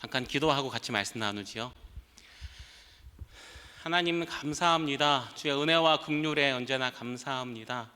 잠깐 기도하고 같이 말씀 나누지요. 하나님 감사합니다. 주의 은혜와 긍휼에 언제나 감사합니다.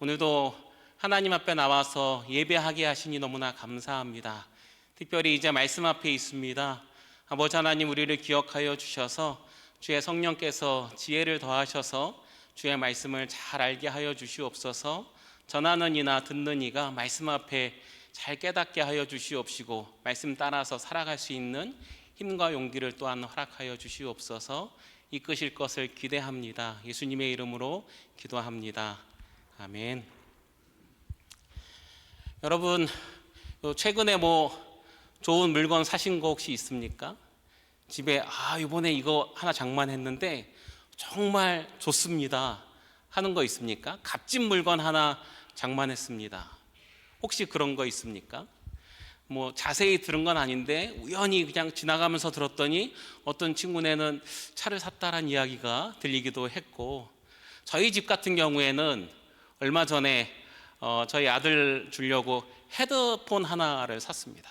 오늘도 하나님 앞에 나와서 예배하게 하시니 너무나 감사합니다. 특별히 이제 말씀 앞에 있습니다. 아버지 하나님, 우리를 기억하여 주셔서 주의 성령께서 지혜를 더하셔서 주의 말씀을 잘 알게 하여 주시옵소서. 전하는 이나 듣는 이가 말씀 앞에 잘 깨닫게 하여 주시옵시고 말씀 따라서 살아갈 수 있는 힘과 용기를 또한 허락하여 주시옵소서. 이끄실 것을 기대합니다. 예수님의 이름으로 기도합니다. 아멘. 여러분, 최근에 좋은 물건 사신 거 혹시 있습니까? 집에 이번에 이거 하나 장만했는데 정말 좋습니다 하는 거 있습니까? 값진 물건 하나 장만했습니다. 혹시 그런 거 있습니까? 자세히 들은 건 아닌데 우연히 그냥 지나가면서 들었더니 어떤 친구네는 차를 샀다라는 이야기가 들리기도 했고, 저희 집 같은 경우에는 얼마 전에 저희 아들 주려고 헤드폰 하나를 샀습니다.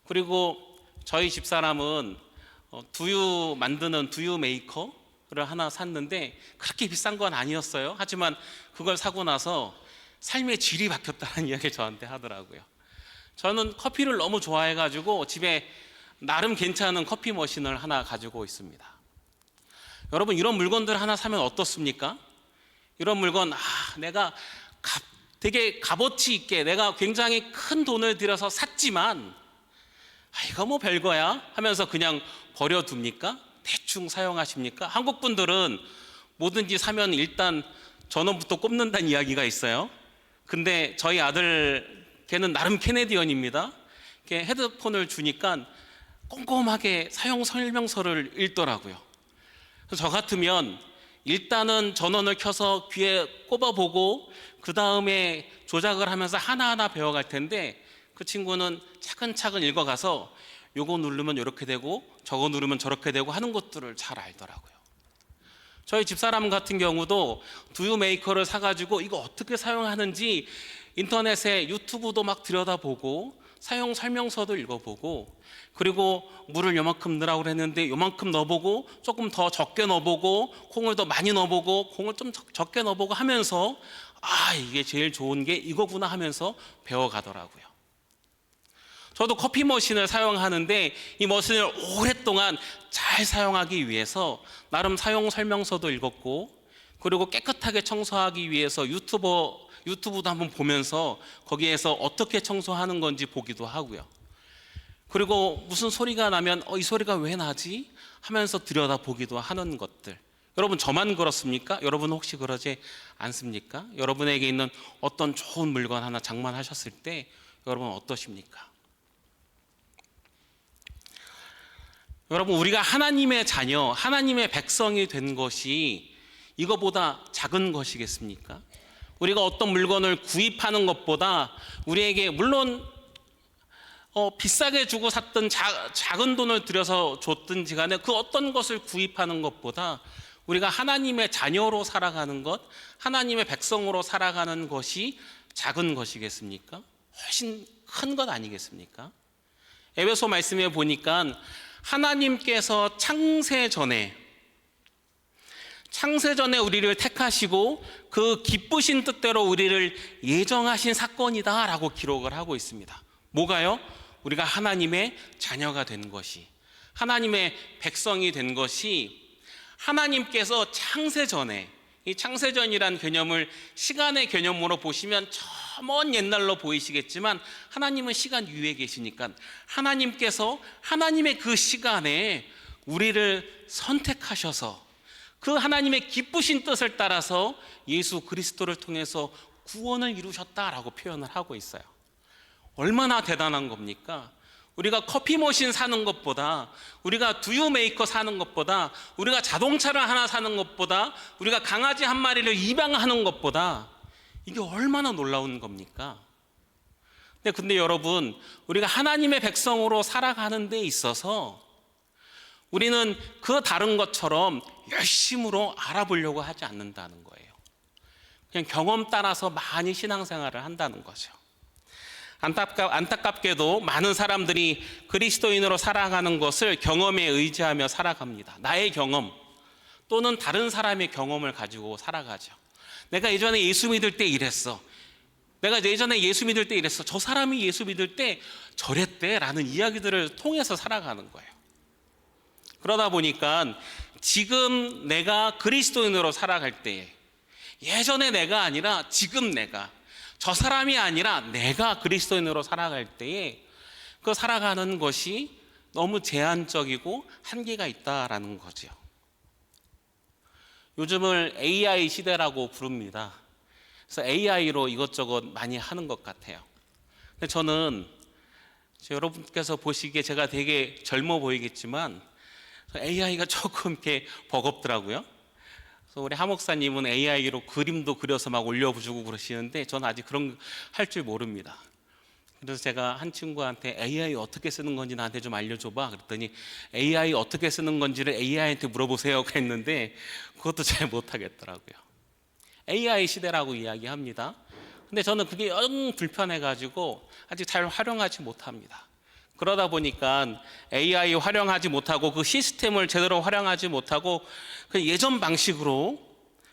그리고 저희 집사람은 두유 만드는 두유 메이커를 하나 샀는데 그렇게 비싼 건 아니었어요. 하지만 그걸 사고 나서 삶의 질이 바뀌었다는 이야기를 저한테 하더라고요. 저는 커피를 너무 좋아해가지고 집에 나름 괜찮은 커피 머신을 하나 가지고 있습니다. 여러분, 이런 물건들 하나 사면 어떻습니까? 이런 물건 내가 되게 값어치 있게 내가 굉장히 큰 돈을 들여서 샀지만 이거 별거야 하면서 그냥 버려둡니까? 대충 사용하십니까? 한국 분들은 뭐든지 사면 일단 전원부터 꼽는다는 이야기가 있어요. 근데 저희 아들 걔는 나름 캐네디언입니다. 걔 헤드폰을 주니까 꼼꼼하게 사용 설명서를 읽더라고요. 그래서 저 같으면 일단은 전원을 켜서 귀에 꼽아보고 그 다음에 조작을 하면서 하나하나 배워갈 텐데, 그 친구는 차근차근 읽어가서 요거 누르면 이렇게 되고 저거 누르면 저렇게 되고 하는 것들을 잘 알더라고요. 저희 집사람 같은 경우도 두유 메이커를 사가지고 이거 어떻게 사용하는지 인터넷에 유튜브도 막 들여다보고 사용 설명서도 읽어보고, 그리고 물을 요만큼 넣으라고 그랬는데 요만큼 넣어보고 조금 더 적게 넣어보고 콩을 더 많이 넣어보고 콩을 좀 적게 넣어보고 하면서 이게 제일 좋은 게 이거구나 하면서 배워가더라고요. 저도 커피 머신을 사용하는데 이 머신을 오랫동안 잘 사용하기 위해서 나름 사용 설명서도 읽었고, 그리고 깨끗하게 청소하기 위해서 유튜브도 한번 보면서 거기에서 어떻게 청소하는 건지 보기도 하고요. 그리고 무슨 소리가 나면 이 소리가 왜 나지? 하면서 들여다보기도 하는 것들. 여러분, 저만 그렇습니까? 여러분 혹시 그러지 않습니까? 여러분에게 있는 어떤 좋은 물건 하나 장만하셨을 때 여러분 어떠십니까? 여러분, 우리가 하나님의 자녀, 하나님의 백성이 된 것이 이거보다 작은 것이겠습니까? 우리가 어떤 물건을 구입하는 것보다 우리에게 물론 비싸게 주고 샀든 작은 돈을 들여서 줬든지 간에 그 어떤 것을 구입하는 것보다 우리가 하나님의 자녀로 살아가는 것, 하나님의 백성으로 살아가는 것이 작은 것이겠습니까? 훨씬 큰 것 아니겠습니까? 에베소 말씀에 보니까 하나님께서 창세 전에 우리를 택하시고 그 기쁘신 뜻대로 우리를 예정하신 사건이다 라고 기록을 하고 있습니다. 뭐가요? 우리가 하나님의 자녀가 된 것이, 하나님의 백성이 된 것이 하나님께서 창세 전에, 이 창세전이란 개념을 시간의 개념으로 보시면 저 먼 옛날로 보이시겠지만 하나님은 시간 위에 계시니까 하나님께서 하나님의 그 시간에 우리를 선택하셔서 그 하나님의 기쁘신 뜻을 따라서 예수 그리스도를 통해서 구원을 이루셨다라고 표현을 하고 있어요. 얼마나 대단한 겁니까? 우리가 커피 머신 사는 것보다, 우리가 두유 메이커 사는 것보다, 우리가 자동차를 하나 사는 것보다, 우리가 강아지 한 마리를 입양하는 것보다 이게 얼마나 놀라운 겁니까? 근데 여러분, 우리가 하나님의 백성으로 살아가는 데 있어서 우리는 그 다른 것처럼 열심으로 알아보려고 하지 않는다는 거예요. 그냥 경험 따라서 많이 신앙생활을 한다는 거죠. 안타깝게도 많은 사람들이 그리스도인으로 살아가는 것을 경험에 의지하며 살아갑니다. 나의 경험 또는 다른 사람의 경험을 가지고 살아가죠. 내가 예전에 예수 믿을 때 이랬어. 내가 예전에 예수 믿을 때 이랬어. 저 사람이 예수 믿을 때 저랬대 라는 이야기들을 통해서 살아가는 거예요. 그러다 보니까 지금 내가 그리스도인으로 살아갈 때 예전에 내가 아니라 지금 내가, 저 사람이 아니라 내가 그리스도인으로 살아갈 때에 그 살아가는 것이 너무 제한적이고 한계가 있다라는 거죠. 요즘을 AI 시대라고 부릅니다. 그래서 AI로 이것저것 많이 하는 것 같아요. 근데 저는 여러분께서 보시기에 제가 되게 젊어 보이겠지만 AI가 조금 이렇게 버겁더라고요. 그래서 우리 하 목사님은 AI로 그림도 그려서 막 올려주고 그러시는데 저는 아직 그런 할 줄 모릅니다. 그래서 제가 한 친구한테 AI 어떻게 쓰는 건지 나한테 좀 알려줘봐 그랬더니 AI 어떻게 쓰는 건지를 AI한테 물어보세요 했는데 그것도 잘 못하겠더라고요. AI 시대라고 이야기합니다. 근데 저는 그게 영 불편해가지고 아직 잘 활용하지 못합니다. 그러다 보니까 AI 활용하지 못하고 그 시스템을 제대로 활용하지 못하고 그 예전 방식으로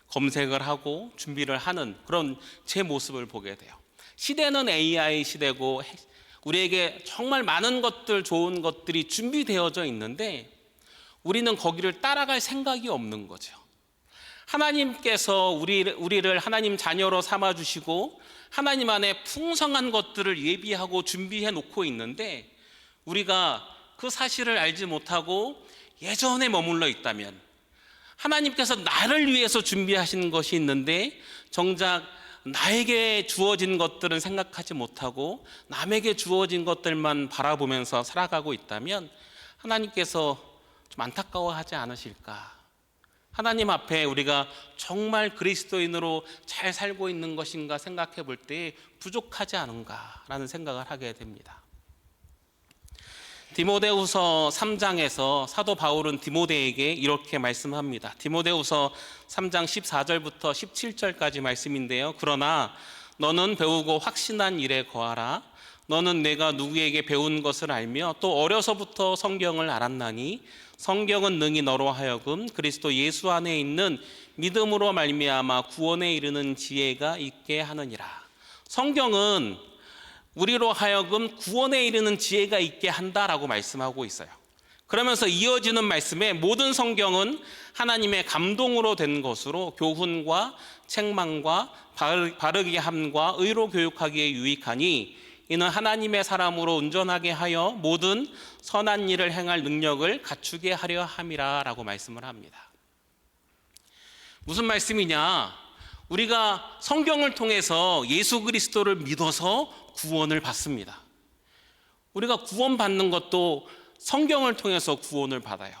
검색을 하고 준비를 하는 그런 제 모습을 보게 돼요. 시대는 AI 시대고 우리에게 정말 많은 것들, 좋은 것들이 준비되어져 있는데 우리는 거기를 따라갈 생각이 없는 거죠. 하나님께서 우리를 하나님 자녀로 삼아주시고 하나님 안에 풍성한 것들을 예비하고 준비해 놓고 있는데 우리가 그 사실을 알지 못하고 예전에 머물러 있다면 하나님께서 나를 위해서 준비하신 것이 있는데 정작 나에게 주어진 것들은 생각하지 못하고 남에게 주어진 것들만 바라보면서 살아가고 있다면 하나님께서 좀 안타까워하지 않으실까? 하나님 앞에 우리가 정말 그리스도인으로 잘 살고 있는 것인가 생각해 볼 때 부족하지 않은가라는 생각을 하게 됩니다. 디모데후서 3장에서 사도 바울은 디모데에게 이렇게 말씀합니다. 디모데후서 3장 14절부터 17절까지 말씀인데요. 그러나 너는 배우고 확신한 일에 거하라. 너는 내가 누구에게 배운 것을 알며 또 어려서부터 성경을 알았나니 성경은 능히 너로 하여금 그리스도 예수 안에 있는 믿음으로 말미암아 구원에 이르는 지혜가 있게 하느니라. 성경은 우리로 하여금 구원에 이르는 지혜가 있게 한다라고 말씀하고 있어요. 그러면서 이어지는 말씀에 모든 성경은 하나님의 감동으로 된 것으로 교훈과 책망과 바르게 함과 의로 교육하기에 유익하니 이는 하나님의 사람으로 온전하게 하여 모든 선한 일을 행할 능력을 갖추게 하려 함이라 라고 말씀을 합니다. 무슨 말씀이냐? 우리가 성경을 통해서 예수 그리스도를 믿어서 구원을 받습니다. 우리가 구원받는 것도 성경을 통해서 구원을 받아요.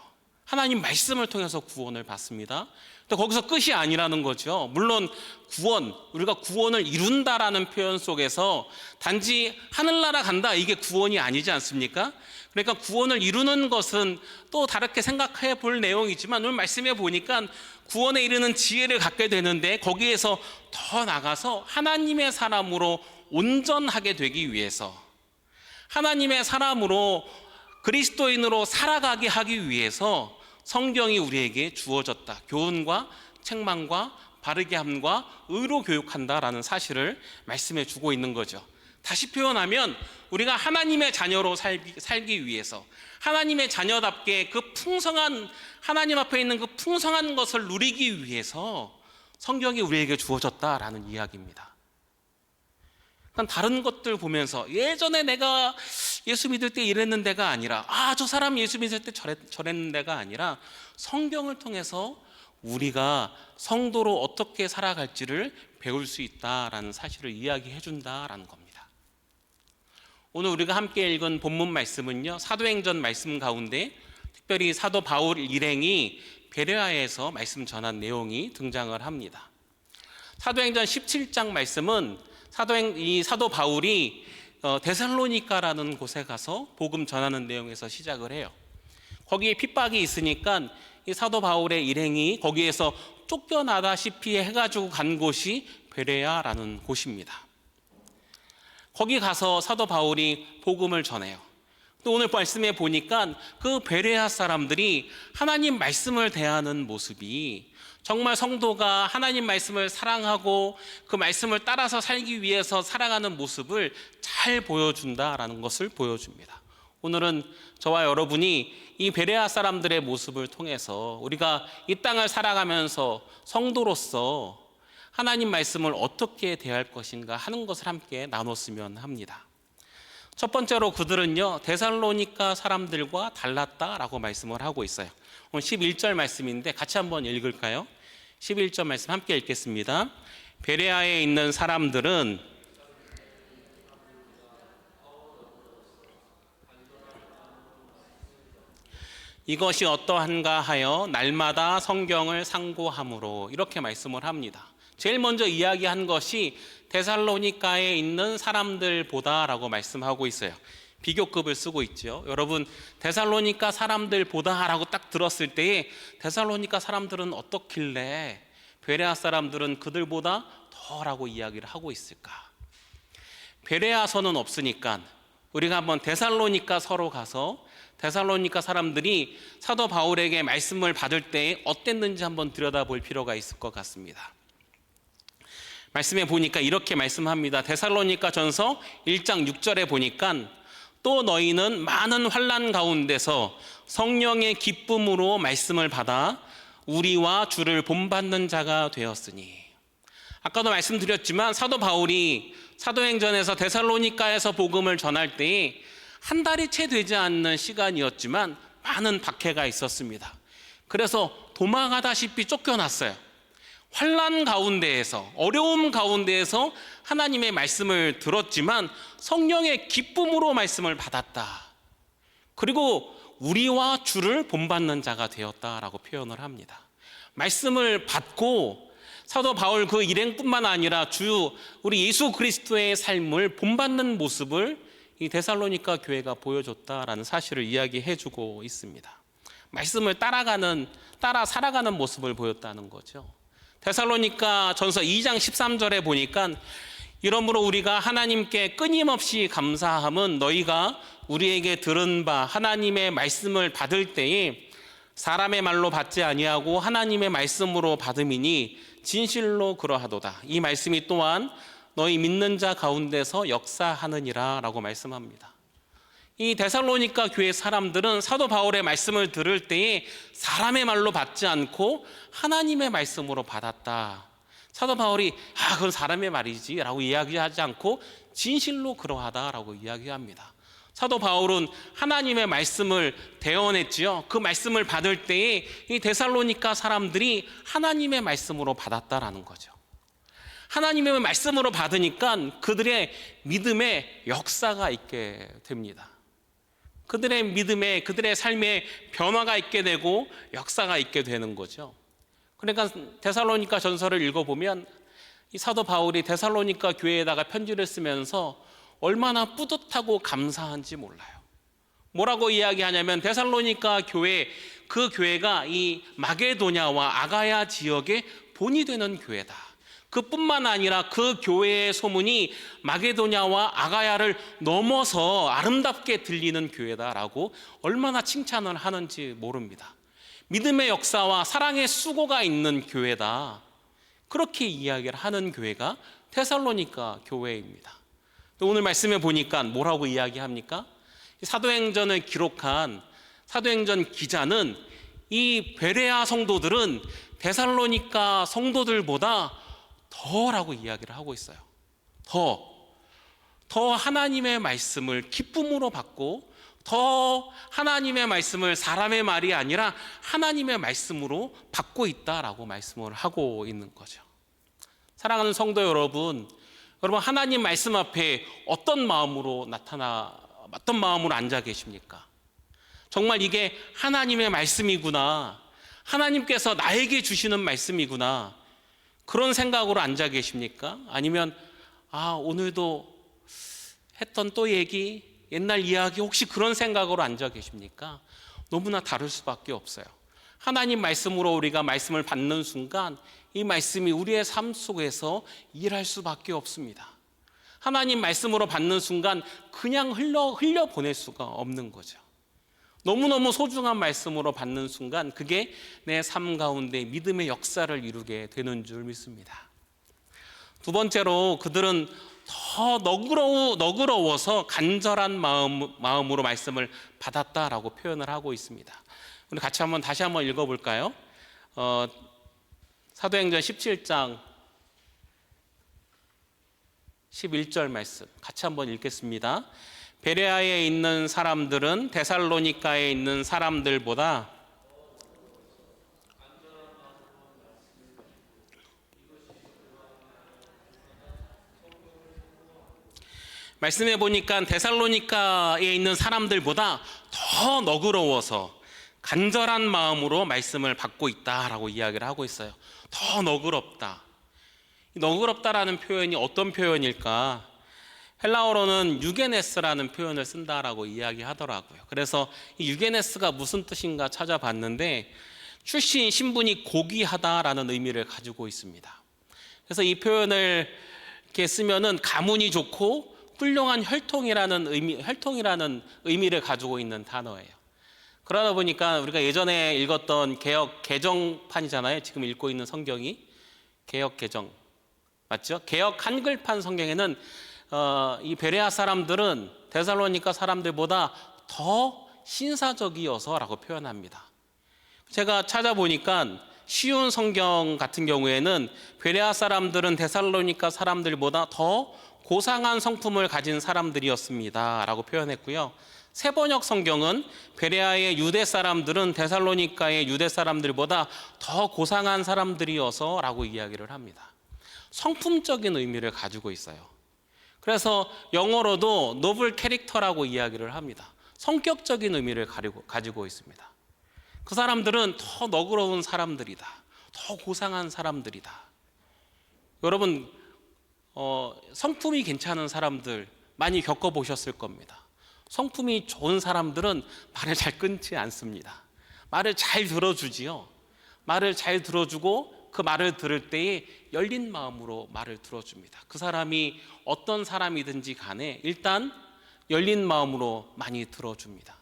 하나님 말씀을 통해서 구원을 받습니다. 근데 거기서 끝이 아니라는 거죠. 물론 구원, 우리가 구원을 이룬다라는 표현 속에서 단지 하늘나라 간다 이게 구원이 아니지 않습니까? 그러니까 구원을 이루는 것은 또 다르게 생각해 볼 내용이지만 오늘 말씀해 보니까 구원에 이르는 지혜를 갖게 되는데 거기에서 더 나가서 하나님의 사람으로 온전하게 되기 위해서 하나님의 사람으로 그리스도인으로 살아가게 하기 위해서 성경이 우리에게 주어졌다. 교훈과 책망과 바르게 함과 의로 교육한다라는 사실을 말씀해 주고 있는 거죠. 다시 표현하면 우리가 하나님의 자녀로 살기 위해서 하나님의 자녀답게 그 풍성한 하나님 앞에 있는 그 풍성한 것을 누리기 위해서 성경이 우리에게 주어졌다라는 이야기입니다. 그러니까 다른 것들 보면서 예전에 내가 예수 믿을 때 이랬는데가 아니라 저 사람 예수 믿을 때 저랬는데가 아니라 성경을 통해서 우리가 성도로 어떻게 살아갈지를 배울 수 있다라는 사실을 이야기해 준다라는 겁니다. 오늘 우리가 함께 읽은 본문 말씀은요, 사도행전 말씀 가운데 특별히 사도 바울 일행이 베레아에서 말씀 전한 내용이 등장을 합니다. 사도행전 17장 말씀은 사도 바울이 데살로니가라는 곳에 가서 복음 전하는 내용에서 시작을 해요. 거기에 핍박이 있으니까 이 사도 바울의 일행이 거기에서 쫓겨나다시피 해가지고 간 곳이 베레아라는 곳입니다. 거기 가서 사도 바울이 복음을 전해요. 또 오늘 말씀에 보니까 그 베레아 사람들이 하나님 말씀을 대하는 모습이 정말 성도가 하나님 말씀을 사랑하고 그 말씀을 따라서 살기 위해서 살아가는 모습을 잘 보여준다라는 것을 보여줍니다. 오늘은 저와 여러분이 이 베레아 사람들의 모습을 통해서 우리가 이 땅을 살아가면서 성도로서 하나님 말씀을 어떻게 대할 것인가 하는 것을 함께 나눴으면 합니다. 첫 번째로 그들은요, 데살로니가 사람들과 달랐다라고 말씀을 하고 있어요. 오늘 11절 말씀인데 같이 한번 읽을까요? 11절 말씀 함께 읽겠습니다. 베레아에 있는 사람들은 이것이 어떠한가 하여 날마다 성경을 상고함으로, 이렇게 말씀을 합니다. 제일 먼저 이야기한 것이 데살로니가에 있는 사람들보다라고 말씀하고 있어요. 비교급을 쓰고 있죠. 여러분, 데살로니가 사람들보다라고 딱 들었을 때에 데살로니가 사람들은 어떻길래 베레아 사람들은 그들보다 더라고 이야기를 하고 있을까? 베레아서는 없으니까 우리가 한번 데살로니가 서로 가서 데살로니가 사람들이 사도 바울에게 말씀을 받을 때 어땠는지 한번 들여다볼 필요가 있을 것 같습니다. 말씀에 보니까 이렇게 말씀합니다. 데살로니가 전서 1장 6절에 보니까 또 너희는 많은 환난 가운데서 성령의 기쁨으로 말씀을 받아 우리와 주를 본받는 자가 되었으니. 아까도 말씀드렸지만 사도 바울이 사도행전에서 데살로니가에서 복음을 전할 때에 한 달이 채 되지 않는 시간이었지만 많은 박해가 있었습니다. 그래서 도망하다시피 쫓겨났어요. 환난 가운데에서, 어려움 가운데에서 하나님의 말씀을 들었지만 성령의 기쁨으로 말씀을 받았다. 그리고 우리와 주를 본받는 자가 되었다라고 표현을 합니다. 말씀을 받고 사도 바울 그 일행뿐만 아니라 우리 예수 그리스도의 삶을 본받는 모습을 이 데살로니가 교회가 보여줬다라는 사실을 이야기해주고 있습니다. 말씀을 따라 살아가는 모습을 보였다는 거죠. 데살로니가 전서 2장 13절에 보니까 이러므로 우리가 하나님께 끊임없이 감사함은 너희가 우리에게 들은 바 하나님의 말씀을 받을 때에 사람의 말로 받지 아니하고 하나님의 말씀으로 받음이니 진실로 그러하도다. 이 말씀이 또한 너희 믿는 자 가운데서 역사하느니라 라고 말씀합니다. 이 데살로니가 교회 사람들은 사도 바울의 말씀을 들을 때에 사람의 말로 받지 않고 하나님의 말씀으로 받았다. 사도 바울이 그건 사람의 말이지 라고 이야기하지 않고 진실로 그러하다라고 이야기합니다. 사도 바울은 하나님의 말씀을 대언했지요. 그 말씀을 받을 때에 이 데살로니가 사람들이 하나님의 말씀으로 받았다라는 거죠. 하나님의 말씀으로 받으니까 그들의 믿음에 역사가 있게 됩니다. 그들의 믿음에, 그들의 삶에 변화가 있게 되고 역사가 있게 되는 거죠. 그러니까 데살로니가 전서를 읽어보면 이 사도 바울이 데살로니가 교회에다가 편지를 쓰면서 얼마나 뿌듯하고 감사한지 몰라요. 뭐라고 이야기하냐면 데살로니가 교회, 그 교회가 이 마게도냐와 아가야 지역의 본이 되는 교회다. 그뿐만 아니라 그 교회의 소문이 마게도냐와 아가야를 넘어서 아름답게 들리는 교회다라고 얼마나 칭찬을 하는지 모릅니다. 믿음의 역사와 사랑의 수고가 있는 교회다. 그렇게 이야기를 하는 교회가 데살로니가 교회입니다. 오늘 말씀에 보니까 뭐라고 이야기합니까? 사도행전을 기록한 사도행전 기자는 이 베레아 성도들은 데살로니가 성도들보다 더라고 이야기를 하고 있어요. 더 하나님의 말씀을 기쁨으로 받고 더 하나님의 말씀을 사람의 말이 아니라 하나님의 말씀으로 받고 있다라고 말씀을 하고 있는 거죠. 사랑하는 성도 여러분, 하나님 말씀 앞에 어떤 마음으로 앉아 계십니까? 정말 이게 하나님의 말씀이구나, 하나님께서 나에게 주시는 말씀이구나, 그런 생각으로 앉아 계십니까? 아니면 오늘도 했던 또 얘기, 옛날 이야기, 혹시 그런 생각으로 앉아 계십니까? 너무나 다를 수밖에 없어요. 하나님 말씀으로 우리가 말씀을 받는 순간 이 말씀이 우리의 삶 속에서 일할 수밖에 없습니다. 하나님 말씀으로 받는 순간 그냥 흘려 보낼 수가 없는 거죠. 너무너무 소중한 말씀으로 받는 순간 그게 내 삶 가운데 믿음의 역사를 이루게 되는 줄 믿습니다. 두 번째로 그들은 더 너그러워서 간절한 마음으로 말씀을 받았다라고 표현을 하고 있습니다. 우리 같이 다시 한번 읽어볼까요? 사도행전 17장 11절 말씀 같이 한번 읽겠습니다. 베레아에 있는 사람들은 데살로니가에 있는 사람들보다 말씀해 보니까 데살로니가에 있는 사람들보다 더 너그러워서 간절한 마음으로 말씀을 받고 있다라고 이야기를 하고 있어요. 더 너그럽다. 너그럽다라는 표현이 어떤 표현일까? 헬라어로는 유게네스라는 표현을 쓴다라고 이야기하더라고요. 그래서 이 유게네스가 무슨 뜻인가 찾아봤는데 출신 신분이 고귀하다라는 의미를 가지고 있습니다. 그래서 이 표현을 이렇게 쓰면은 가문이 좋고 훌륭한 혈통이라는 의미를 가지고 있는 단어예요. 그러다 보니까 우리가 예전에 읽었던 개역 개정판이잖아요. 지금 읽고 있는 성경이 개역 개정 맞죠? 개역 한글판 성경에는 이 베레아 사람들은 데살로니가 사람들보다 더 신사적이어서라고 표현합니다. 제가 찾아보니까 쉬운 성경 같은 경우에는 베레아 사람들은 데살로니가 사람들보다 더 고상한 성품을 가진 사람들이었습니다 라고 표현했고요. 새번역 성경은 베레아의 유대 사람들은 데살로니가의 유대 사람들보다 더 고상한 사람들이어서 라고 이야기를 합니다. 성품적인 의미를 가지고 있어요. 그래서 영어로도 노블 캐릭터라고 이야기를 합니다. 성격적인 의미를 가지고 있습니다. 그 사람들은 더 너그러운 사람들이다. 더 고상한 사람들이다. 여러분 성품이 괜찮은 사람들 많이 겪어보셨을 겁니다. 성품이 좋은 사람들은 말을 잘 끊지 않습니다. 말을 잘 들어주지요. 말을 잘 들어주고 그 말을 들을 때에 열린 마음으로 말을 들어줍니다. 그 사람이 어떤 사람이든지 간에 일단 열린 마음으로 많이 들어줍니다.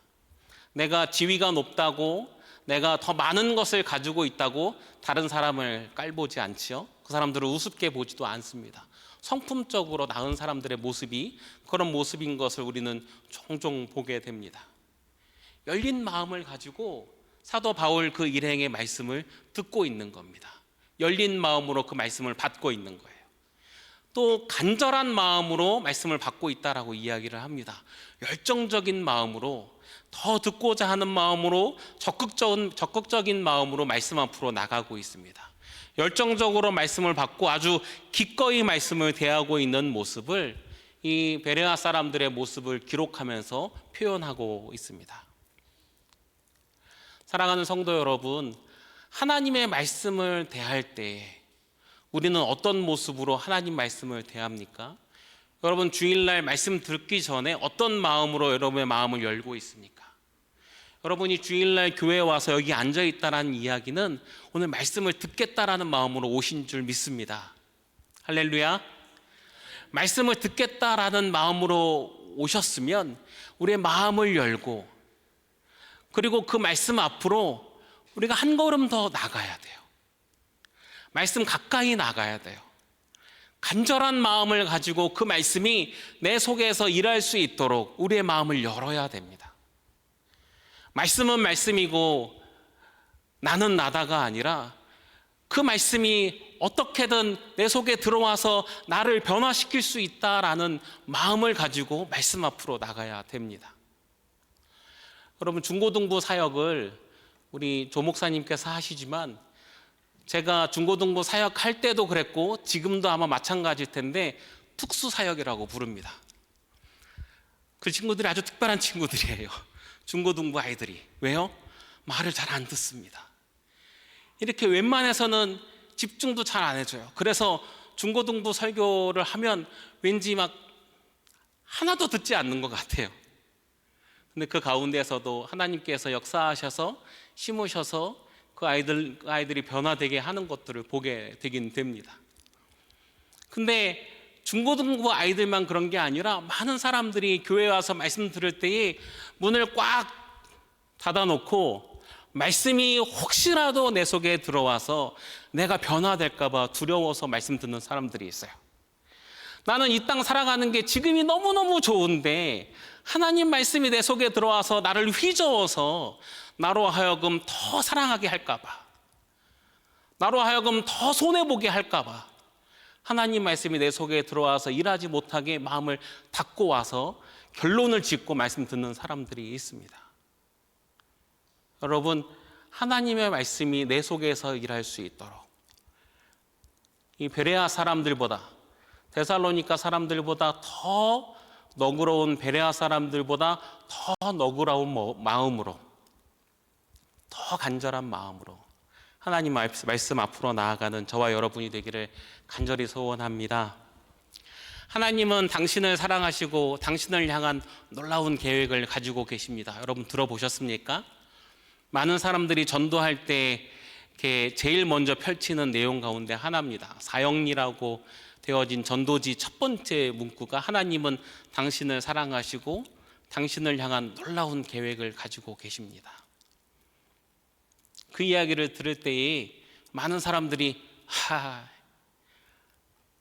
내가 지위가 높다고 내가 더 많은 것을 가지고 있다고 다른 사람을 깔보지 않지요. 그 사람들을 우습게 보지도 않습니다. 성품적으로 나은 사람들의 모습이 그런 모습인 것을 우리는 종종 보게 됩니다. 열린 마음을 가지고 사도 바울 그 일행의 말씀을 듣고 있는 겁니다. 열린 마음으로 그 말씀을 받고 있는 거예요. 또 간절한 마음으로 말씀을 받고 있다라고 이야기를 합니다. 열정적인 마음으로 더 듣고자 하는 마음으로 적극적인 마음으로 말씀 앞으로 나가고 있습니다. 열정적으로 말씀을 받고 아주 기꺼이 말씀을 대하고 있는 모습을 이 베레아 사람들의 모습을 기록하면서 표현하고 있습니다. 사랑하는 성도 여러분, 하나님의 말씀을 대할 때 우리는 어떤 모습으로 하나님 말씀을 대합니까? 여러분 주일날 말씀 듣기 전에 어떤 마음으로 여러분의 마음을 열고 있습니까? 여러분이 주일날 교회에 와서 여기 앉아있다라는 이야기는 오늘 말씀을 듣겠다라는 마음으로 오신 줄 믿습니다. 할렐루야. 말씀을 듣겠다라는 마음으로 오셨으면 우리의 마음을 열고 그리고 그 말씀 앞으로 우리가 한 걸음 더 나가야 돼요. 말씀 가까이 나가야 돼요. 간절한 마음을 가지고 그 말씀이 내 속에서 일할 수 있도록 우리의 마음을 열어야 됩니다. 말씀은 말씀이고 나는 나다가 아니라 그 말씀이 어떻게든 내 속에 들어와서 나를 변화시킬 수 있다라는 마음을 가지고 말씀 앞으로 나가야 됩니다. 여러분 중고등부 사역을 우리 조 목사님께서 하시지만 제가 중고등부 사역할 때도 그랬고 지금도 아마 마찬가지일 텐데 특수사역이라고 부릅니다. 그 친구들이 아주 특별한 친구들이에요. 중고등부 아이들이. 왜요? 말을 잘 안 듣습니다. 이렇게 웬만해서는 집중도 잘 안 해줘요. 그래서 중고등부 설교를 하면 왠지 막 하나도 듣지 않는 것 같아요. 근데 그 가운데서도 하나님께서 역사하셔서 심으셔서 그 아이들이 변화되게 하는 것들을 보게 되긴 됩니다. 근데 중고등부 아이들만 그런 게 아니라 많은 사람들이 교회에 와서 말씀 들을 때에 문을 꽉 닫아놓고 말씀이 혹시라도 내 속에 들어와서 내가 변화될까 봐 두려워서 말씀 듣는 사람들이 있어요. 나는 이 땅 살아가는 게 지금이 너무너무 좋은데 하나님 말씀이 내 속에 들어와서 나를 휘저어서 나로 하여금 더 사랑하게 할까 봐, 나로 하여금 더 손해보게 할까 봐 하나님 말씀이 내 속에 들어와서 일하지 못하게 마음을 닫고 와서 결론을 짓고 말씀 듣는 사람들이 있습니다. 여러분, 하나님의 말씀이 내 속에서 일할 수 있도록 이 베레아 사람들보다, 데살로니가 사람들보다 더 너그러운 베레아 사람들보다 더 너그러운 마음으로, 더 간절한 마음으로 하나님 말씀 앞으로 나아가는 저와 여러분이 되기를 간절히 소원합니다. 하나님은 당신을 사랑하시고 당신을 향한 놀라운 계획을 가지고 계십니다. 여러분 들어보셨습니까? 많은 사람들이 전도할 때 제일 먼저 펼치는 내용 가운데 하나입니다. 사형리라고 되어진 전도지 첫 번째 문구가 하나님은 당신을 사랑하시고 당신을 향한 놀라운 계획을 가지고 계십니다. 그 이야기를 들을 때에 많은 사람들이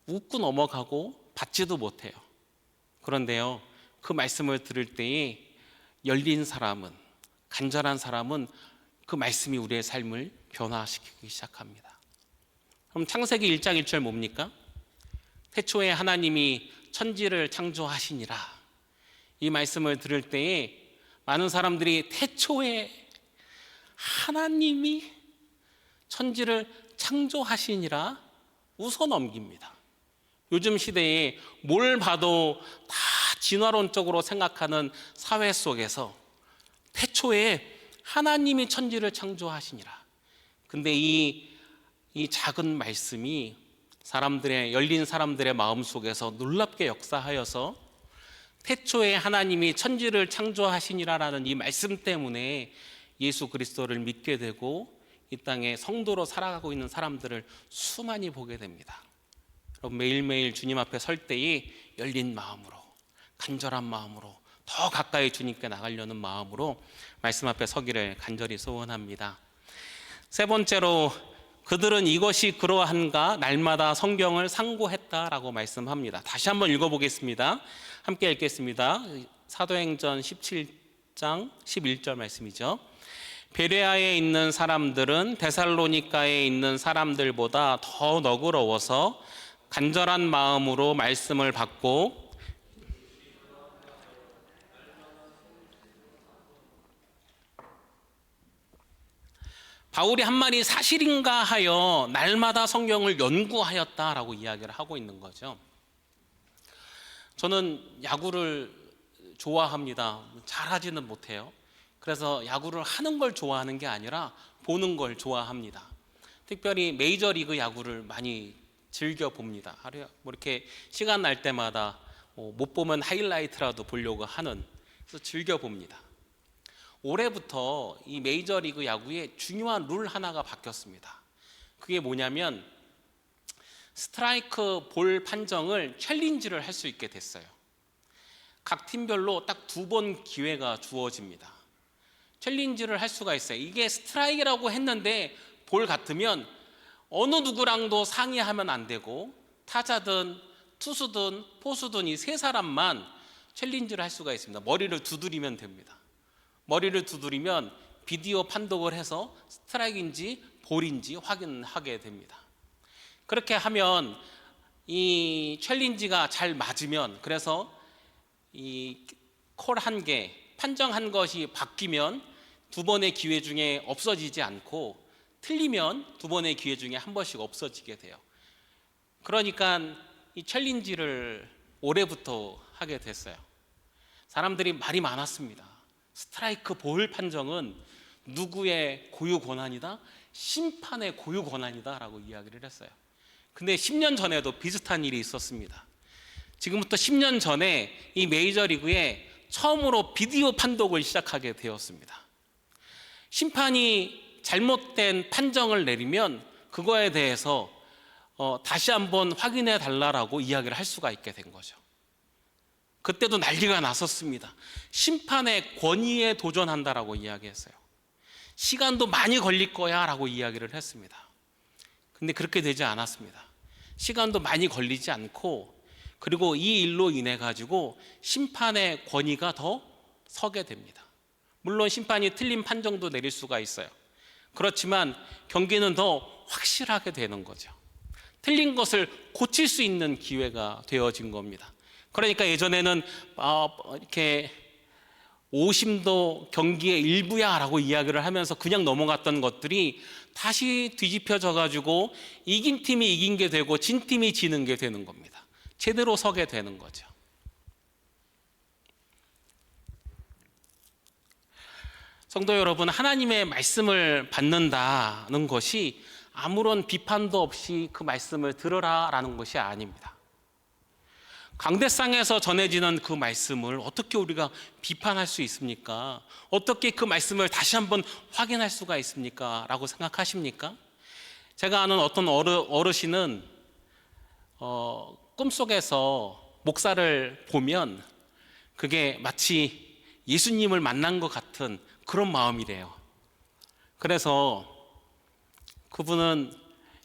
웃고 넘어가고 받지도 못해요. 그런데요, 그 말씀을 들을 때에 열린 사람은, 간절한 사람은 그 말씀이 우리의 삶을 변화시키기 시작합니다. 그럼 창세기 1장 1절 뭡니까? 태초에 하나님이 천지를 창조하시니라. 이 말씀을 들을 때에 많은 사람들이 태초에 하나님이 천지를 창조하시니라 웃어 넘깁니다. 요즘 시대에 뭘 봐도 다 진화론적으로 생각하는 사회 속에서 태초에 하나님이 천지를 창조하시니라. 근데 이 작은 말씀이 열린 사람들의 마음 속에서 놀랍게 역사하여서 태초에 하나님이 천지를 창조하시니라라는 이 말씀 때문에 예수 그리스도를 믿게 되고 이 땅에 성도로 살아가고 있는 사람들을 수많이 보게 됩니다. 여러분, 매일매일 주님 앞에 설 때에 열린 마음으로, 간절한 마음으로, 더 가까이 주님께 나가려는 마음으로 말씀 앞에 서기를 간절히 소원합니다. 세 번째로, 그들은 이것이 그러한가 날마다 성경을 상고했다라고 말씀합니다. 다시 한번 읽어보겠습니다. 함께 읽겠습니다. 사도행전 17장 11절 말씀이죠. 베레아에 있는 사람들은 데살로니가에 있는 사람들보다 더 너그러워서 간절한 마음으로 말씀을 받고 바울이 한 말이 사실인가 하여 날마다 성경을 연구하였다라고 이야기를 하고 있는 거죠. 저는 야구를 좋아합니다. 잘하지는 못해요. 그래서 야구를 하는 걸 좋아하는 게 아니라 보는 걸 좋아합니다. 특별히 메이저리그 야구를 많이 즐겨 봅니다. 하루에 이렇게 시간 날 때마다 못 보면 하이라이트라도 보려고 하는, 그래서 즐겨 봅니다. 올해부터 이 메이저리그 야구에 중요한 룰 하나가 바뀌었습니다. 그게 뭐냐면 스트라이크 볼 판정을 챌린지를 할 수 있게 됐어요. 각 팀별로 딱 2번 기회가 주어집니다. 챌린지를 할 수가 있어요. 이게 스트라이크라고 했는데 볼 같으면 어느 누구랑도 상의하면 안 되고 타자든 투수든 포수든 이 세 사람만 챌린지를 할 수가 있습니다. 머리를 두드리면 됩니다. 머리를 두드리면 비디오 판독을 해서 스트라이크인지 볼인지 확인하게 됩니다. 그렇게 하면 이 챌린지가 잘 맞으면, 그래서 이 콜 한 개, 판정한 것이 바뀌면 2번의 기회 중에 없어지지 않고 틀리면 2번의 기회 중에 한 번씩 없어지게 돼요. 그러니까 이 챌린지를 올해부터 하게 됐어요. 사람들이 말이 많았습니다. 스트라이크 볼 판정은 누구의 고유 권한이다? 심판의 고유 권한이다 라고 이야기를 했어요. 근데 10년 전에도 비슷한 일이 있었습니다. 지금부터 10년 전에 이 메이저리그에 처음으로 비디오 판독을 시작하게 되었습니다. 심판이 잘못된 판정을 내리면 그거에 대해서 다시 한번 확인해 달라라고 이야기를 할 수가 있게 된 거죠. 그때도 난리가 났었습니다. 심판의 권위에 도전한다라고 이야기했어요. 시간도 많이 걸릴 거야 라고 이야기를 했습니다. 근데 그렇게 되지 않았습니다. 시간도 많이 걸리지 않고, 그리고 이 일로 인해 가지고 심판의 권위가 더 서게 됩니다. 물론 심판이 틀린 판정도 내릴 수가 있어요. 그렇지만 경기는 더 확실하게 되는 거죠. 틀린 것을 고칠 수 있는 기회가 되어진 겁니다. 그러니까 예전에는 이렇게 오심도 경기의 일부야 라고 이야기를 하면서 그냥 넘어갔던 것들이 다시 뒤집혀져 가지고 이긴 팀이 이긴 게 되고 진 팀이 지는 게 되는 겁니다. 제대로 서게 되는 거죠. 성도 여러분, 하나님의 말씀을 받는다는 것이 아무런 비판도 없이 그 말씀을 들으라라는 것이 아닙니다. 강대상에서 전해지는 그 말씀을 어떻게 우리가 비판할 수 있습니까? 어떻게 그 말씀을 다시 한번 확인할 수가 있습니까? 라고 생각하십니까? 제가 아는 어떤 어르신은 꿈속에서 목사를 보면 그게 마치 예수님을 만난 것 같은 그런 마음이래요. 그래서 그분은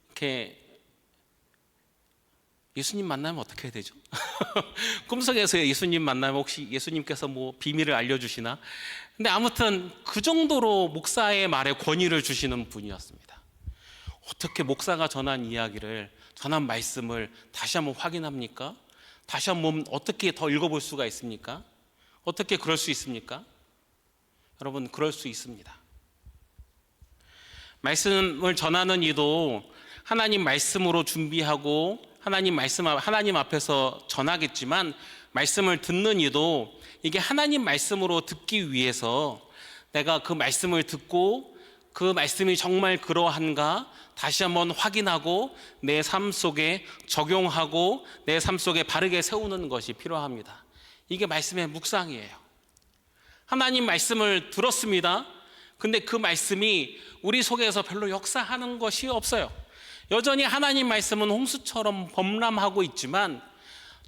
이렇게 예수님 만나면 어떻게 해야 되죠? 꿈속에서 예수님 만나면 혹시 예수님께서 뭐 비밀을 알려주시나? 근데 아무튼 그 정도로 목사의 말에 권위를 주시는 분이었습니다. 어떻게 목사가 전한 이야기를, 전한 말씀을 다시 한번 확인합니까? 다시 한번 어떻게 더 읽어볼 수가 있습니까? 어떻게 그럴 수 있습니까? 여러분, 그럴 수 있습니다. 말씀을 전하는 이도 하나님 말씀으로 준비하고 하나님 앞에서 전하겠지만, 말씀을 듣는 이도 이게 하나님 말씀으로 듣기 위해서 내가 그 말씀을 듣고 그 말씀이 정말 그러한가 다시 한번 확인하고 내 삶 속에 적용하고 내 삶 속에 바르게 세우는 것이 필요합니다. 이게 말씀의 묵상이에요. 하나님 말씀을 들었습니다. 근데 그 말씀이 우리 속에서 별로 역사하는 것이 없어요. 여전히 하나님 말씀은 홍수처럼 범람하고 있지만,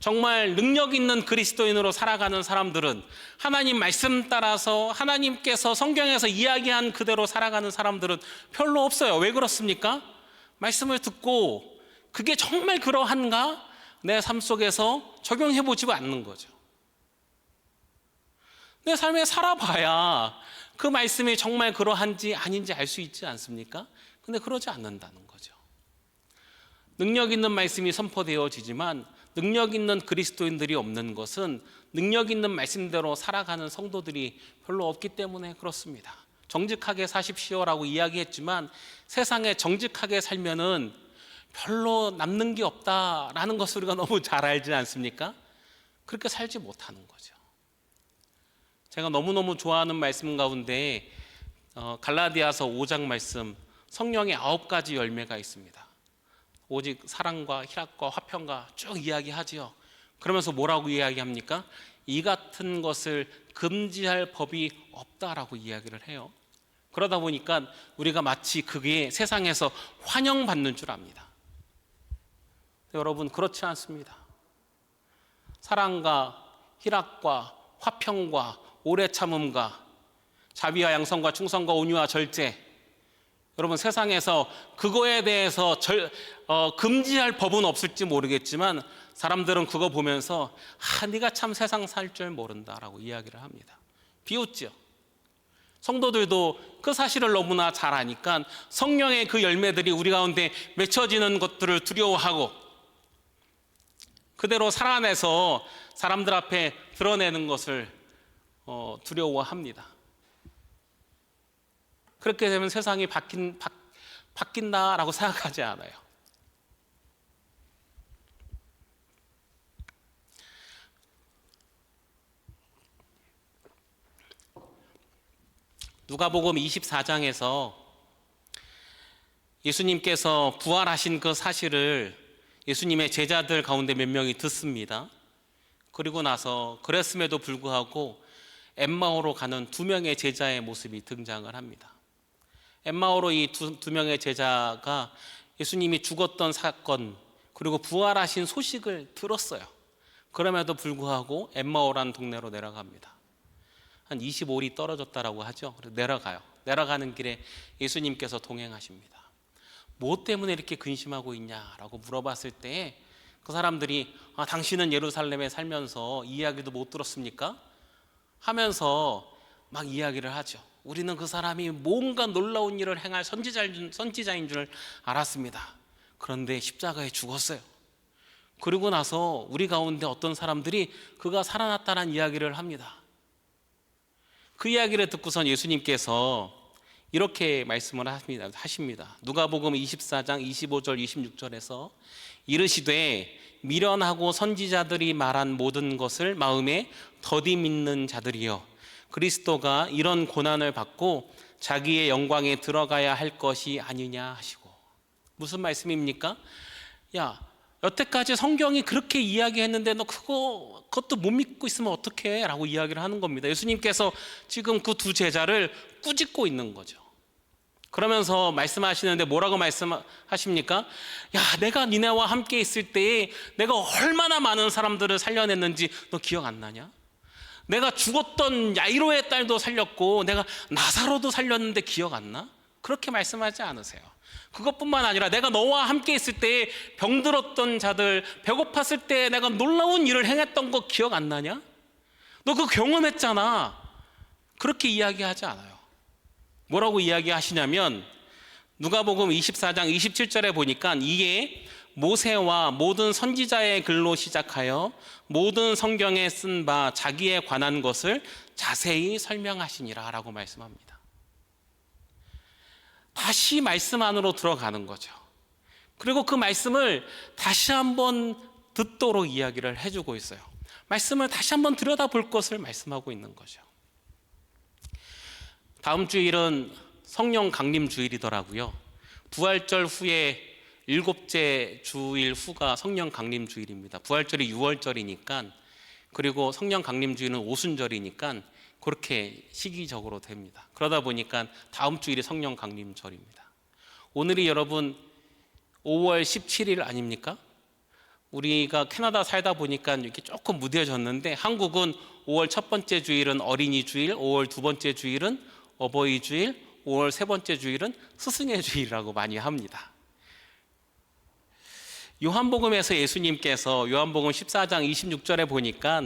정말 능력 있는 그리스도인으로 살아가는 사람들은, 하나님 말씀 따라서 하나님께서 성경에서 이야기한 그대로 살아가는 사람들은 별로 없어요. 왜 그렇습니까? 말씀을 듣고 그게 정말 그러한가 내 삶 속에서 적용해보지 않는 거죠. 내 삶에 살아봐야 그 말씀이 정말 그러한지 아닌지 알 수 있지 않습니까? 근데 그러지 않는다는 거죠. 능력 있는 말씀이 선포되어지지만 능력 있는 그리스도인들이 없는 것은 능력 있는 말씀대로 살아가는 성도들이 별로 없기 때문에 그렇습니다. 정직하게 사십시오라고 이야기했지만 세상에 정직하게 살면은 별로 남는 게 없다라는 것을 우리가 너무 잘 알지 않습니까? 그렇게 살지 못하는 거죠. 제가 너무너무 좋아하는 말씀 가운데 갈라디아서 5장 말씀, 성령의 9가지 열매가 있습니다. 오직 사랑과 희락과 화평과 쭉 이야기하지요. 그러면서 뭐라고 이야기합니까? 이 같은 것을 금지할 법이 없다라고 이야기를 해요. 그러다 보니까 우리가 마치 그게 세상에서 환영받는 줄 압니다. 여러분, 그렇지 않습니다. 사랑과 희락과 화평과 오래 참음과 자비와 양선과 충성과 온유와 절제, 여러분, 세상에서 그거에 대해서 금지할 법은 없을지 모르겠지만 사람들은 그거 보면서 네가 참 세상 살 줄 모른다라고 이야기를 합니다. 비웃죠. 성도들도 그 사실을 너무나 잘 아니까 성령의 그 열매들이 우리 가운데 맺혀지는 것들을 두려워하고 그대로 살아내서 사람들 앞에 드러내는 것을 두려워합니다. 그렇게 되면 세상이 바뀐다라고 생각하지 않아요. 누가복음 24장에서 예수님께서 부활하신 그 사실을 예수님의 제자들 가운데 몇 명이 듣습니다. 그리고 나서 그랬음에도 불구하고 엠마오로 가는 2명의 제자의 모습이 등장을 합니다. 엠마오로 이 두 명의 제자가 예수님이 죽었던 사건 그리고 부활하신 소식을 들었어요. 그럼에도 불구하고 엠마오라는 동네로 내려갑니다. 한 25리 떨어졌다라고 하죠. 그래서 내려가요. 내려가는 길에 예수님께서 동행하십니다. 뭐 때문에 이렇게 근심하고 있냐라고 물어봤을 때 그 사람들이 당신은 예루살렘에 살면서 이야기도 못 들었습니까? 하면서 막 이야기를 하죠. 우리는 그 사람이 뭔가 놀라운 일을 행할 선지자인 줄 알았습니다. 그런데 십자가에 죽었어요. 그리고 나서 우리 가운데 어떤 사람들이 그가 살아났다는 이야기를 합니다. 그 이야기를 듣고선 예수님께서 이렇게 말씀을 하십니다. 누가복음 24장 25절 26절에서 이르시되 미련하고 선지자들이 말한 모든 것을 마음에 더디 믿는 자들이여 그리스도가 이런 고난을 받고 자기의 영광에 들어가야 할 것이 아니냐 하시고. 무슨 말씀입니까? 야, 여태까지 성경이 그렇게 이야기했는데 너 그것도 못 믿고 있으면 어떡해? 라고 이야기를 하는 겁니다. 예수님께서 지금 그 두 제자를 꾸짖고 있는 거죠. 그러면서 말씀하시는데 뭐라고 말씀하십니까? 야, 내가 니네와 함께 있을 때에 내가 얼마나 많은 사람들을 살려냈는지 너 기억 안 나냐? 내가 죽었던 야이로의 딸도 살렸고 내가 나사로도 살렸는데 기억 안 나? 그렇게 말씀하지 않으세요. 그것뿐만 아니라 내가 너와 함께 있을 때에 병들었던 자들, 배고팠을 때 내가 놀라운 일을 행했던 거 기억 안 나냐? 너 그거 경험했잖아. 그렇게 이야기하지 않아요. 뭐라고 이야기하시냐면 누가복음 24장 27절에 보니까 이에 모세와 모든 선지자의 글로 시작하여 모든 성경에 쓴 바 자기에 관한 것을 자세히 설명하시니라 라고 말씀합니다. 다시 말씀 안으로 들어가는 거죠. 그리고 그 말씀을 다시 한번 듣도록 이야기를 해주고 있어요. 말씀을 다시 한번 들여다볼 것을 말씀하고 있는 거죠. 다음 주일은 성령 강림 주일이더라고요. 부활절 후에 7째 주일 후가 성령 강림 주일입니다. 부활절이 6월절이니까 그리고 성령 강림 주일은 오순절이니까 그렇게 시기적으로 됩니다. 그러다 보니까 다음 주일이 성령 강림절입니다. 오늘이 여러분 5월 17일 아닙니까? 우리가 캐나다 살다 보니까 이렇게 조금 무뎌졌는데 한국은 5월 첫 번째 주일은 어린이 주일, 5월 두 번째 주일은 어버이 주일, 5월 세 번째 주일은 스승의 주일이라고 많이 합니다. 요한복음에서 예수님께서 요한복음 14장 26절에 보니까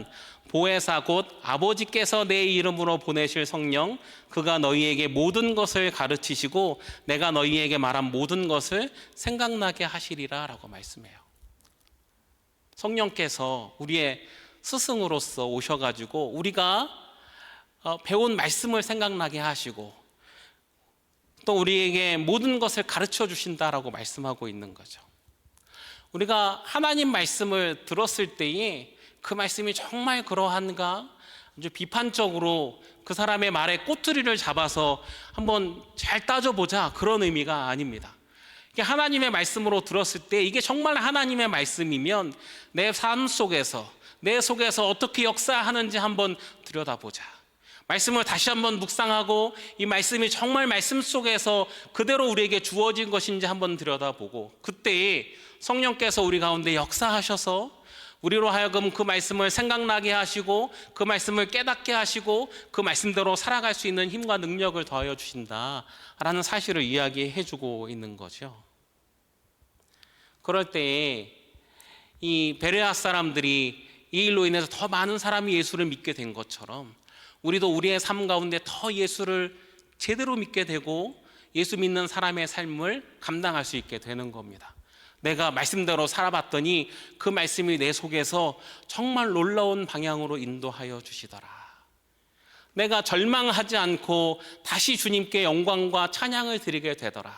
보혜사 곧 아버지께서 내 이름으로 보내실 성령 그가 너희에게 모든 것을 가르치시고 내가 너희에게 말한 모든 것을 생각나게 하시리라 라고 말씀해요. 성령께서 우리의 스승으로서 오셔가지고 우리가 배운 말씀을 생각나게 하시고 또 우리에게 모든 것을 가르쳐 주신다라고 말씀하고 있는 거죠. 우리가 하나님 말씀을 들었을 때에 그 말씀이 정말 그러한가 아주 비판적으로 그 사람의 말에 꼬투리를 잡아서 한번 잘 따져보자 그런 의미가 아닙니다. 하나님의 말씀으로 들었을 때 이게 정말 하나님의 말씀이면 내 삶 속에서 내 속에서 어떻게 역사하는지 한번 들여다보자. 말씀을 다시 한번 묵상하고 이 말씀이 정말 말씀 속에서 그대로 우리에게 주어진 것인지 한번 들여다보고 그때에 성령께서 우리 가운데 역사하셔서 우리로 하여금 그 말씀을 생각나게 하시고 그 말씀을 깨닫게 하시고 그 말씀대로 살아갈 수 있는 힘과 능력을 더하여 주신다라는 사실을 이야기해 주고 있는 거죠. 그럴 때에 이 베레아 사람들이 이 일로 인해서 더 많은 사람이 예수를 믿게 된 것처럼 우리도 우리의 삶 가운데 더 예수를 제대로 믿게 되고 예수 믿는 사람의 삶을 감당할 수 있게 되는 겁니다. 내가 말씀대로 살아봤더니 그 말씀이 내 속에서 정말 놀라운 방향으로 인도하여 주시더라. 내가 절망하지 않고 다시 주님께 영광과 찬양을 드리게 되더라.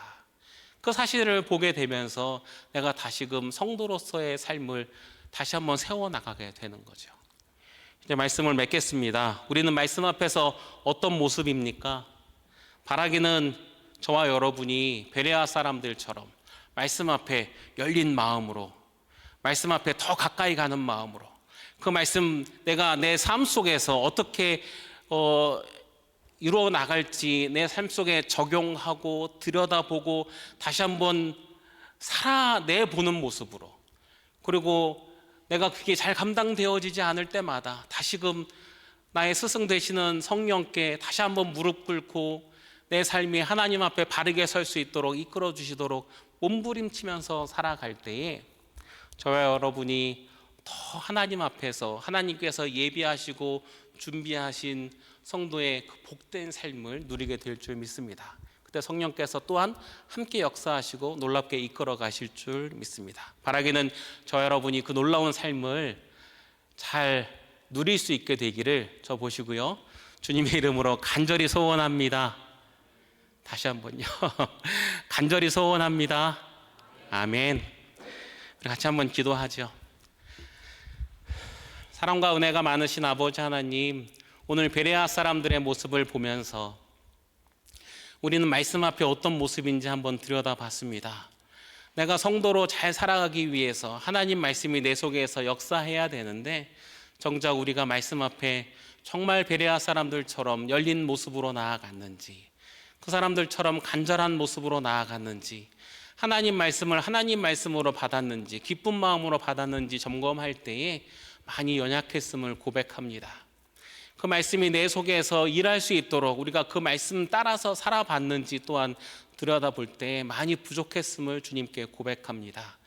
그 사실을 보게 되면서 내가 다시금 성도로서의 삶을 다시 한번 세워나가게 되는 거죠. 이제 말씀을 맺겠습니다. 우리는 말씀 앞에서 어떤 모습입니까? 바라기는 저와 여러분이 베레아 사람들처럼 말씀 앞에 열린 마음으로 말씀 앞에 더 가까이 가는 마음으로 그 말씀 내가 내 삶 속에서 어떻게 이루어 나갈지 내 삶 속에 적용하고 들여다보고 다시 한번 살아내보는 모습으로, 그리고 내가 그게 잘 감당되어지지 않을 때마다 다시금 나의 스승 되시는 성령께 다시 한번 무릎 꿇고 내 삶이 하나님 앞에 바르게 설 수 있도록 이끌어 주시도록 몸부림치면서 살아갈 때에 저와 여러분이 더 하나님 앞에서 하나님께서 예비하시고 준비하신 성도의 그 복된 삶을 누리게 될 줄 믿습니다. 그때 성령께서 또한 함께 역사하시고 놀랍게 이끌어 가실 줄 믿습니다. 바라기는 저와 여러분이 그 놀라운 삶을 잘 누릴 수 있게 되기를 저 보시고요, 주님의 이름으로 간절히 소원합니다. 다시 한번요. 간절히 소원합니다. 아멘. 우리 같이 한번 기도하죠. 사랑과 은혜가 많으신 아버지 하나님, 오늘 베레아 사람들의 모습을 보면서 우리는 말씀 앞에 어떤 모습인지 한번 들여다봤습니다. 내가 성도로 잘 살아가기 위해서 하나님 말씀이 내 속에서 역사해야 되는데, 정작 우리가 말씀 앞에 정말 베레아 사람들처럼 열린 모습으로 나아갔는지, 그 사람들처럼 간절한 모습으로 나아갔는지, 하나님 말씀을 하나님 말씀으로 받았는지, 기쁜 마음으로 받았는지 점검할 때에 많이 연약했음을 고백합니다. 그 말씀이 내 속에서 일할 수 있도록 우리가 그 말씀 따라서 살아봤는지 또한 들여다볼 때 많이 부족했음을 주님께 고백합니다.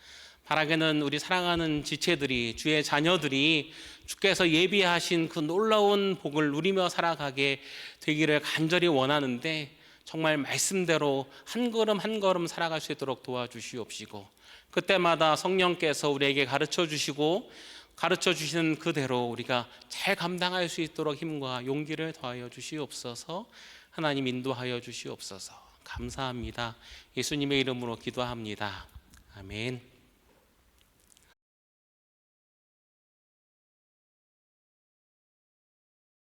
바라기는 우리 사랑하는 지체들이, 주의 자녀들이 주께서 예비하신 그 놀라운 복을 누리며 살아가게 되기를 간절히 원하는데, 정말 말씀대로 한 걸음 한 걸음 살아갈 수 있도록 도와주시옵시고, 그때마다 성령께서 우리에게 가르쳐 주시고 가르쳐 주시는 그대로 우리가 잘 감당할 수 있도록 힘과 용기를 더하여 주시옵소서. 하나님 인도하여 주시옵소서. 감사합니다. 예수님의 이름으로 기도합니다. 아멘.